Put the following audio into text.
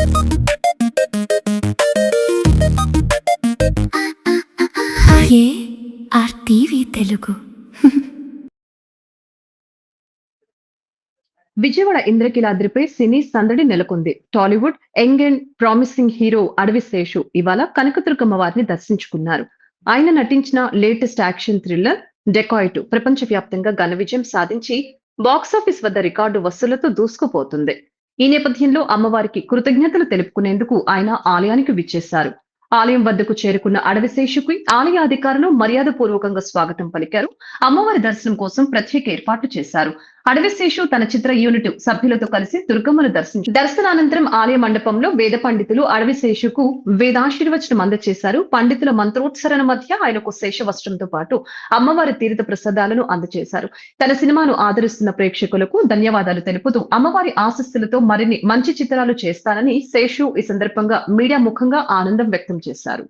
ARTV Telugu. Vijayawada ఇంద్రకీలాద్రిపై సినీ సందడి నెలకొంది. Tollywood young and promising hero అడవి శేషు ఇవాళ కనకదుర్గమ్మ వారిని దర్శించుకున్నారు. ఆయన నటించిన లేటెస్ట్ యాక్షన్ థ్రిల్లర్ డెకాయిట్ ప్రపంచవ్యాప్తంగా ఘన విజయం సాధించి బాక్సాఫీస్ వద్ద రికార్డు వసూలతో దూసుకుపోతుంది. ఈ నేపథ్యంలో అమ్మవారికి కృతజ్ఞతలు తెలుపుకునేందుకు ఆయన ఆలయానికి విచ్చేశారు. ఆలయం వద్దకు చేరుకున్న అడవి శేషుకి ఆలయ అధికారులు మర్యాదపూర్వకంగా స్వాగతం పలికారు. అమ్మవారి దర్శనం కోసం ప్రత్యేక ఏర్పాట్లు చేశారు. అడవి శేషు తన చిత్ర యూనిట్ సభ్యులతో కలిసి దుర్గమ్మను దర్శనానంతరం ఆలయ మండపంలో వేద పండితులు అడవి శేషుకు వేదాశీర్వచనం అందజేశారు. పండితుల మంత్రోత్సరణ మధ్య ఆయనకు శేష వస్త్రంతో పాటు అమ్మవారి తీర్థ ప్రసాదాలను అందజేశారు. తన సినిమాను ఆదరిస్తున్న ప్రేక్షకులకు ధన్యవాదాలు తెలుపుతూ అమ్మవారి ఆశస్సులతో మరిన్ని మంచి చిత్రాలు చేస్తానని శేషు ఈ సందర్భంగా మీడియా ముఖంగా ఆనందం వ్యక్తం చేశారు.